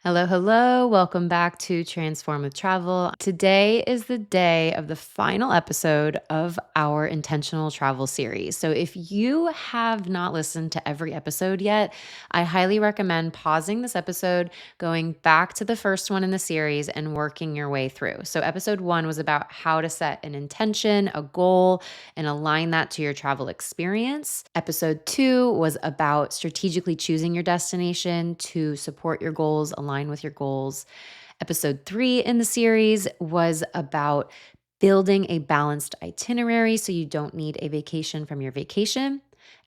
Hello, hello. Welcome back to Transform with Travel. Today is the day of the final episode of our intentional travel series. So, if you have not listened to every episode yet, I highly recommend pausing this episode, going back to the first one in the series, and working your way through. So, episode one was about how to set an intention, a goal, and align that to your travel experience. Episode two was about strategically choosing your destination to support your goals, align with your goals. Episode three in the series was about building a balanced itinerary so you don't need a vacation from your vacation.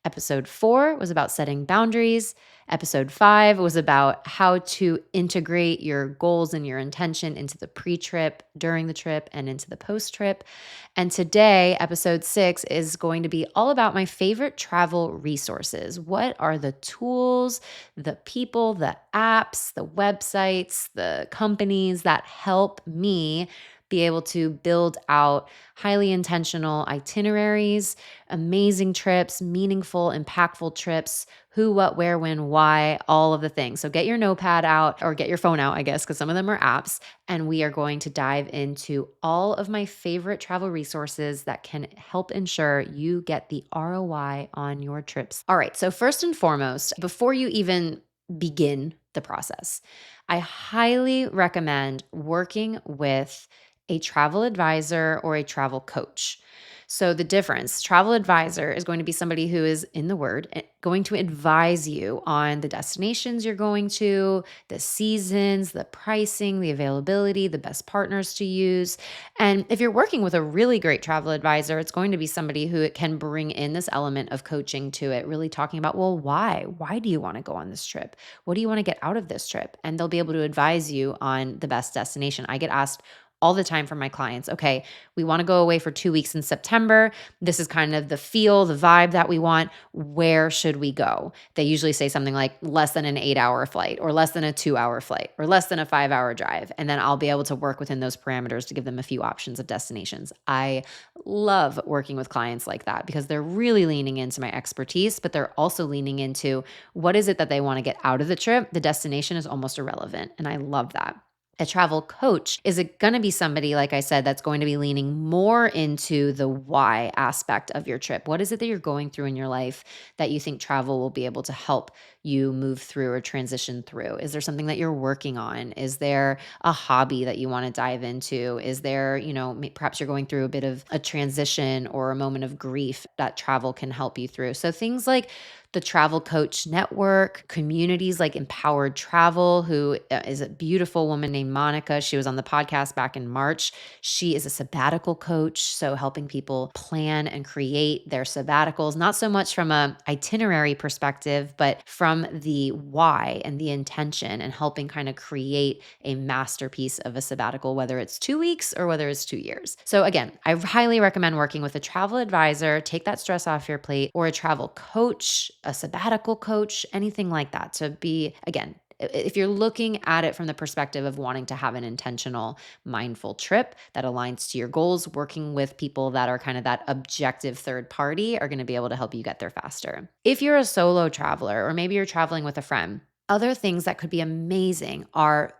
Episode four was about setting boundaries. Episode five was about how to integrate your goals and your intention into the pre trip, during the trip, and into the post trip. And today, episode six is going to be all about my favorite travel resources. What are the tools, the people, the apps, the websites, the companies that help me be able to build out highly intentional itineraries, amazing trips, meaningful, impactful trips, who, what, where, when, why, all of the things. So get your notepad out or get your phone out, I guess, because some of them are apps. And we are going to dive into all of my favorite travel resources that can help ensure you get the ROI on your trips. All right. So, first and foremost, before you even begin the process, I highly recommend working with a travel advisor or a travel coach. So, the difference travel advisor is going to be somebody who is in the word, going to advise you on the destinations you're going to, the seasons, the pricing, the availability, the best partners to use. And if you're working with a really great travel advisor, it's going to be somebody who can bring in this element of coaching to it, really talking about, well, why? Why do you want to go on this trip? What do you want to get out of this trip? And they'll be able to advise you on the best destination. I get asked all the time from my clients, okay, we want to go away for 2 weeks in September. This is kind of the feel, the vibe that we want. Where should we go? They usually say something like less than an 8-hour flight or less than a 2-hour flight or less than a 5-hour drive. And then I'll be able to work within those parameters to give them a few options of destinations. I love working with clients like that because they're really leaning into my expertise, but they're also leaning into what is it that they want to get out of the trip. The destination is almost irrelevant. And I love that. A travel coach is it going to be somebody, like I said, that's going to be leaning more into the why aspect of your trip. What is it that you're going through in your life that you think travel will be able to help you move through or transition through? Is there something that you're working on? Is there a hobby that you want to dive into? Is there, perhaps you're going through a bit of a transition or a moment of grief that travel can help you through? So things like the Travel Coach Network, communities like Empowered Travel, who is a beautiful woman named Monica. She was on the podcast back in March. She is a sabbatical coach, so helping people plan and create their sabbaticals, not so much from a itinerary perspective, but from the why and the intention and helping kind of create a masterpiece of a sabbatical, whether it's 2 weeks or whether it's 2 years. So again, I highly recommend working with a travel advisor, take that stress off your plate, or a travel coach, a sabbatical coach, anything like that to be, again, if you're looking at it from the perspective of wanting to have an intentional, mindful trip that aligns to your goals, working with people that are kind of that objective third party are going to be able to help you get there faster. If you're a solo traveler, or maybe you're traveling with a friend, other things that could be amazing are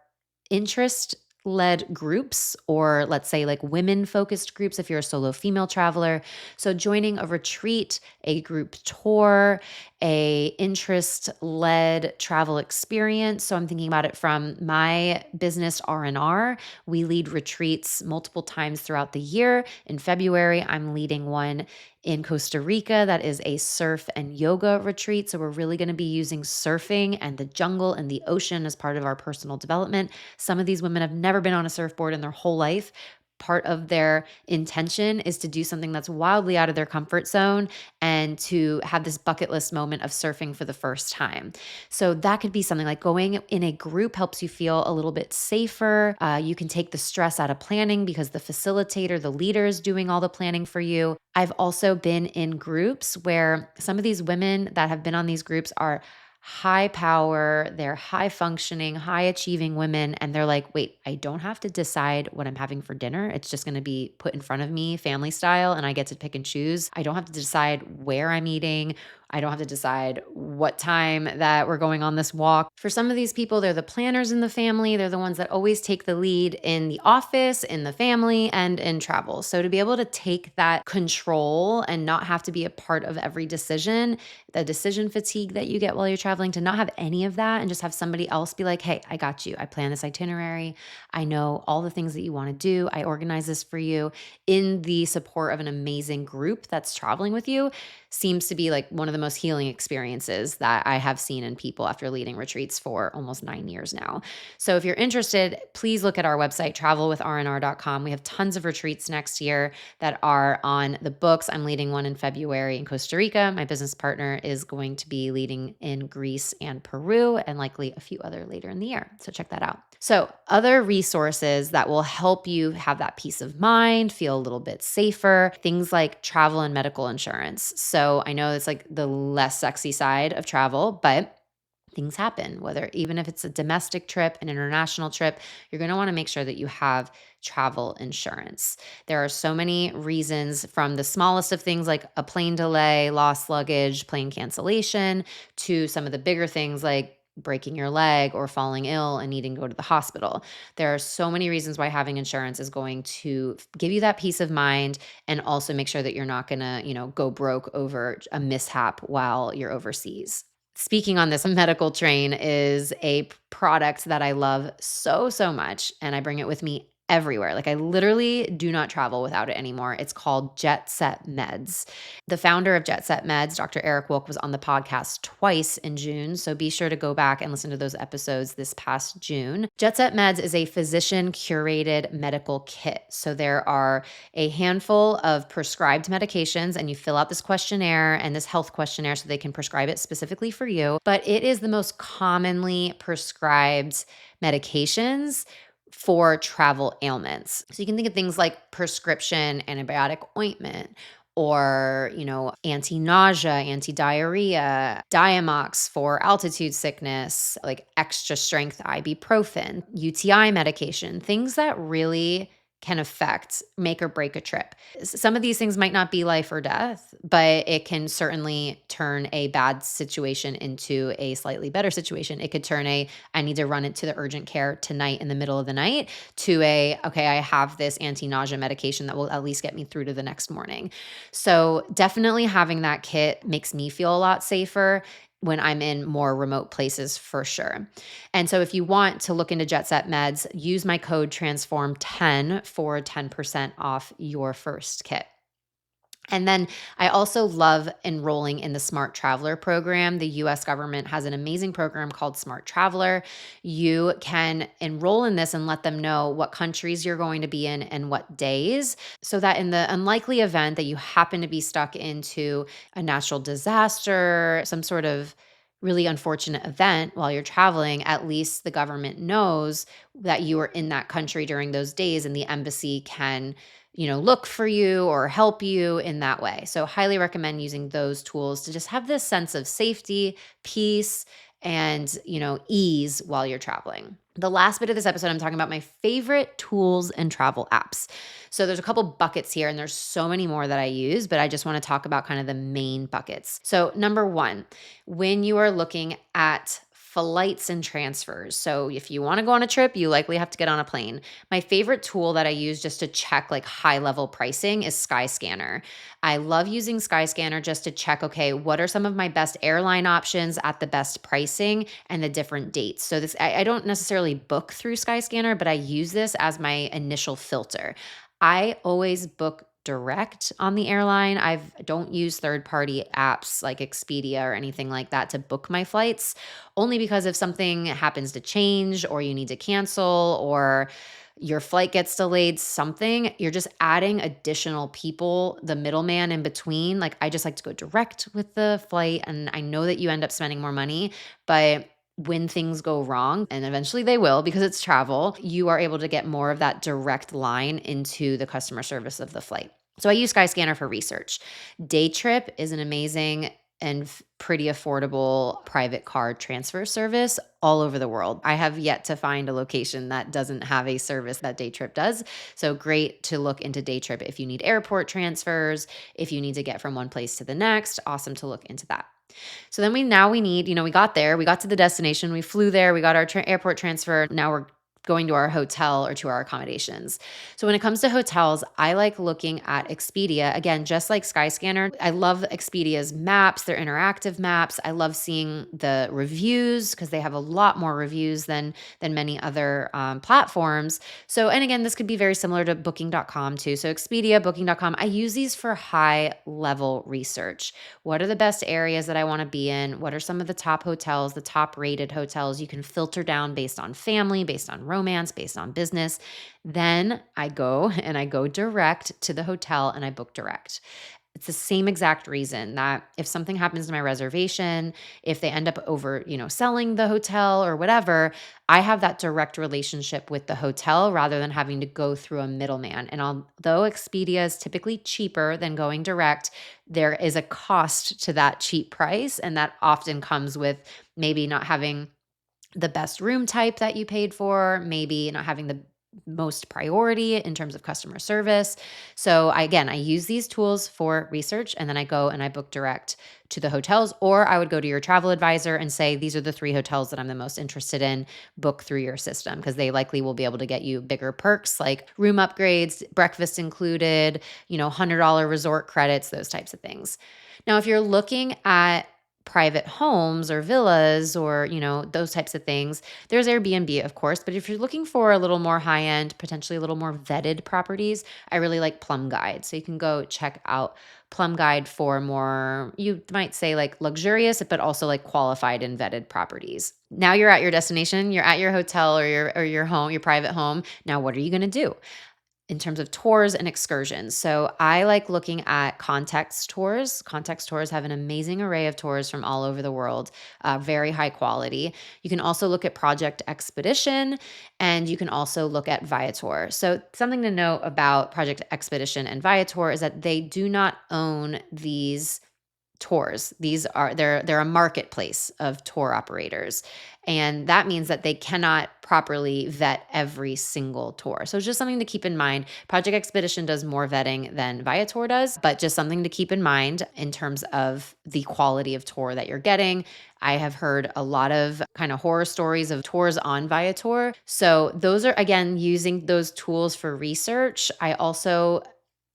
interest led groups, or let's say like women focused groups if you're a solo female traveler. So joining a retreat, a group tour, a interest led travel experience. So I'm thinking about it from my business R&R. We lead retreats multiple times throughout the year. In February, I'm leading one in Costa Rica that is a surf and yoga retreat. So we're really going to be using surfing and the jungle and the ocean as part of our personal development. Some of these women have never been on a surfboard in their whole life. Part of their intention is to do something that's wildly out of their comfort zone and to have this bucket list moment of surfing for the first time. So that could be something like going in a group helps you feel a little bit safer. You can take the stress out of planning because the facilitator, the leader is doing all the planning for you. I've also been in groups where some of these women that have been on these groups are high power, they're high functioning, high achieving women. And they're like, wait, I don't have to decide what I'm having for dinner. It's just going to be put in front of me family style and I get to pick and choose. I don't have to decide where I'm eating. I don't have to decide what time that we're going on this walk. For some of these people, they're the planners in the family. They're the ones that always take the lead in the office, in the family, and in travel. So to be able to take that control and not have to be a part of every decision, the decision fatigue that you get while you're traveling, to not have any of that and just have somebody else be like, hey, I got you. I plan this itinerary. I know all the things that you want to do. I organize this for you in the support of an amazing group that's traveling with you seems to be like one of the most healing experiences that I have seen in people after leading retreats for almost 9 years now. So if you're interested, please look at our website, travelwithrnr.com. We have tons of retreats next year that are on the books. I'm leading one in February in Costa Rica. My business partner is going to be leading in Greece and Peru, and likely a few other later in the year. So check that out. So other resources that will help you have that peace of mind, feel a little bit safer, things like travel and medical insurance. So I know it's like the less sexy side of travel, but things happen, whether even if it's a domestic trip, an international trip, you're going to want to make sure that you have travel insurance. There are so many reasons, from the smallest of things like a plane delay, lost luggage, plane cancellation, to some of the bigger things like breaking your leg or falling ill and needing to go to the hospital. There are so many reasons why having insurance is going to give you that peace of mind and also make sure that you're not going to, go broke over a mishap while you're overseas. Speaking on this medical train is a product that I love so, so much, and I bring it with me everywhere. Like, I literally do not travel without it anymore. It's called Jetset Meds. The founder of Jetset Meds, Dr. Eric Wilk, was on the podcast twice in June, so be sure to go back and listen to those episodes this past June. Jetset Meds is a physician-curated medical kit. So there are a handful of prescribed medications, and you fill out this questionnaire and this health questionnaire so they can prescribe it specifically for you. But it is the most commonly prescribed medications for travel ailments. So you can think of things like prescription antibiotic ointment, or, anti-nausea, anti-diarrhea, Diamox for altitude sickness, like extra strength ibuprofen, UTI medication, things that really can affect, make or break a trip. Some of these things might not be life or death, but it can certainly turn a bad situation into a slightly better situation. It could turn I need to run it to the urgent care tonight in the middle of the night, to okay, I have this anti-nausea medication that will at least get me through to the next morning. So definitely having that kit makes me feel a lot safer when I'm in more remote places, for sure. And so if you want to look into Jetset Meds, use my code TRANSFORM10 for 10% off your first kit. And then I also love enrolling in the Smart Traveler program. The US government has an amazing program called Smart Traveler. You can enroll in this and let them know what countries you're going to be in and what days, so that in the unlikely event that you happen to be stuck into a natural disaster, some sort of really unfortunate event while you're traveling, at least the government knows that you were in that country during those days, and the embassy can look for you or help you in that way. So highly recommend using those tools to just have this sense of safety, peace, and, ease while you're traveling. The last bit of this episode, I'm talking about my favorite tools and travel apps. So there's a couple buckets here, and there's so many more that I use, but I just want to talk about kind of the main buckets. So number one, when you are looking at flights and transfers. So if you want to go on a trip, you likely have to get on a plane. My favorite tool that I use just to check like high level pricing is Skyscanner. I love using Skyscanner just to check, okay, what are some of my best airline options at the best pricing and the different dates. So I don't necessarily book through Skyscanner, but I use this as my initial filter. I always book direct on the airline. I don't use third-party apps like Expedia or anything like that to book my flights, only because if something happens to change or you need to cancel or your flight gets delayed, something, you're just adding additional people, the middleman in between. Like, I just like to go direct with the flight, and I know that you end up spending more money, but when things go wrong, and eventually they will because it's travel, you are able to get more of that direct line into the customer service of the flight. So I use Skyscanner for research. Daytrip is an amazing and pretty affordable private car transfer service all over the world. I have yet to find a location that doesn't have a service that Daytrip does. So great to look into Daytrip if you need airport transfers, if you need to get from one place to the next. Awesome to look into that. So then we need, we got there, we got to the destination, we flew there, we got our airport transfer. Now we're going to our hotel or to our accommodations. So when it comes to hotels, I like looking at Expedia. Again, just like Skyscanner, I love Expedia's maps, their interactive maps. I love seeing the reviews because they have a lot more reviews than many other platforms. So, and again, this could be very similar to booking.com too. So Expedia, booking.com, I use these for high level research. What are the best areas that I want to be in? What are some of the top hotels, the top rated hotels? You can filter down based on family, based on romance, based on business. Then I go and I go direct to the hotel and I book direct. It's the same exact reason that if something happens to my reservation, if they end up over, selling the hotel or whatever, I have that direct relationship with the hotel rather than having to go through a middleman. And although Expedia is typically cheaper than going direct, there is a cost to that cheap price. And that often comes with maybe not having the best room type that you paid for, maybe not having the most priority in terms of customer service. So I use these tools for research and then I go and I book direct to the hotels, or I would go to your travel advisor and say, these are the 3 hotels that I'm the most interested in, book through your system because they likely will be able to get you bigger perks like room upgrades, breakfast included, $100 resort credits, those types of things. Now, if you're looking at private homes or villas or, those types of things, there's Airbnb, of course. But if you're looking for a little more high end, potentially a little more vetted properties, I really like Plum Guide. So you can go check out Plum Guide for more, you might say like luxurious, but also like qualified and vetted properties. Now you're at your destination, you're at your hotel or your home, your private home. Now, what are you going to do in terms of tours and excursions? So I like looking at context tours. Context tours have an amazing array of tours from all over the world, very high quality. You can also look at Project Expedition and you can also look at Viator. So something to note about Project Expedition and Viator is that they do not own these tours. They're a marketplace of tour operators. And that means that they cannot properly vet every single tour. So it's just something to keep in mind. Project Expedition does more vetting than Viator does, but just something to keep in mind in terms of the quality of tour that you're getting. I have heard a lot of kind of horror stories of tours on Viator. So those are, again, using those tools for research. I also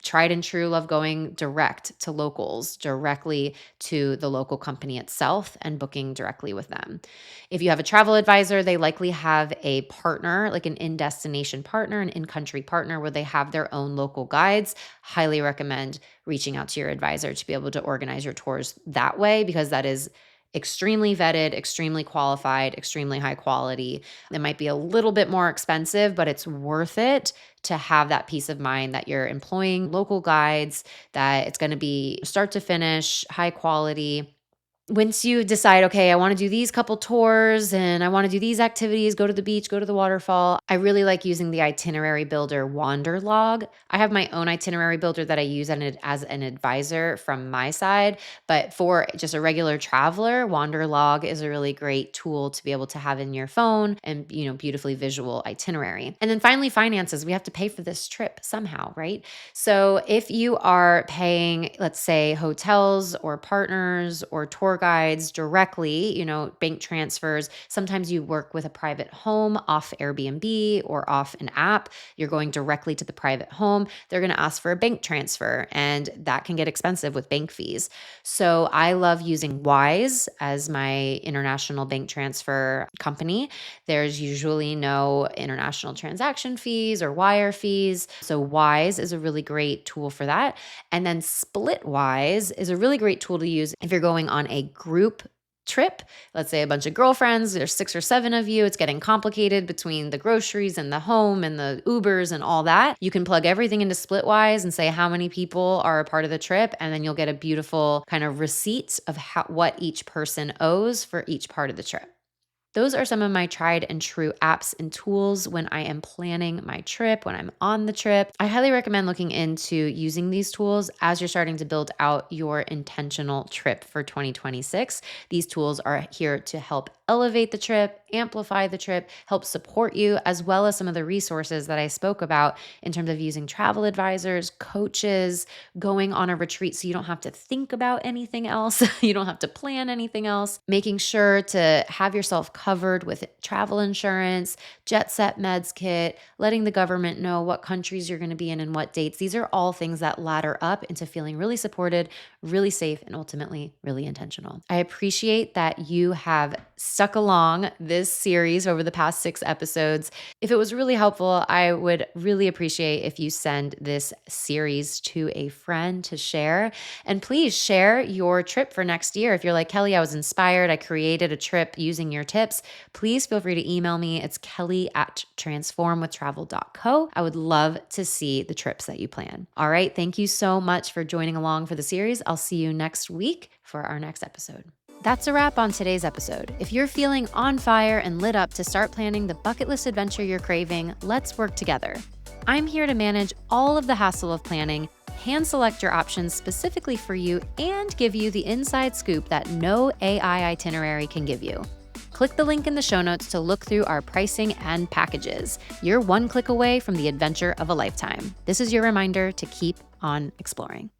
tried and true love going direct to locals, directly to the local company itself and booking directly with them. If you have a travel advisor, they likely have a partner, like an in-destination partner, an in-country partner where they have their own local guides. Highly recommend reaching out to your advisor to be able to organize your tours that way because that is extremely vetted, extremely qualified, extremely high quality. It might be a little bit more expensive, but it's worth it to have that peace of mind that you're employing local guides, that it's going to be start to finish, high quality. Once you decide, okay, I want to do these couple tours and I want to do these activities, go to the beach, go to the waterfall, I really like using the itinerary builder Wanderlog. I have my own itinerary builder that I use as an advisor from my side, but for just a regular traveler, Wanderlog is a really great tool to be able to have in your phone and, beautifully visual itinerary. And then finally, finances. We have to pay for this trip somehow, right? So if you are paying, let's say, hotels or partners or tour guides directly, bank transfers, sometimes you work with a private home off Airbnb or off an app, you're going directly to the private home, they're going to ask for a bank transfer and that can get expensive with bank fees. So I love using Wise as my international bank transfer company. There's usually no international transaction fees or wire fees. So Wise is a really great tool for that. And then Splitwise is a really great tool to use if you're going on a group trip. Let's say a bunch of girlfriends, there's 6 or 7 of you. It's getting complicated between the groceries and the home and the Ubers and all that. You can plug everything into Splitwise and say how many people are a part of the trip. And then you'll get a beautiful kind of receipt of what each person owes for each part of the trip. Those are some of my tried and true apps and tools when I am planning my trip, when I'm on the trip. I highly recommend looking into using these tools as you're starting to build out your intentional trip for 2026. These tools are here to help elevate the trip, amplify the trip, help support you, as well as some of the resources that I spoke about in terms of using travel advisors, coaches, going on a retreat so you don't have to think about anything else. You don't have to plan anything else. Making sure to have yourself covered with travel insurance, Jetset Meds kit, letting the government know what countries you're going to be in and what dates. These are all things that ladder up into feeling really supported, really safe, and ultimately really intentional. I appreciate that you have stuck along this series over the past 6 episodes. If it was really helpful, I would really appreciate if you send this series to a friend to share. And please share your trip for next year. If you're like, Kelly, I was inspired, I created a trip using your tips, please feel free to email me. It's kelly@transformwithtravel.co. I would love to see the trips that you plan. All right. Thank you so much for joining along for the series. I'll see you next week for our next episode. That's a wrap on today's episode. If you're feeling on fire and lit up to start planning the bucket list adventure you're craving, let's work together. I'm here to manage all of the hassle of planning, hand select your options specifically for you, and give you the inside scoop that no AI itinerary can give you. Click the link in the show notes to look through our pricing and packages. You're one click away from the adventure of a lifetime. This is your reminder to keep on exploring.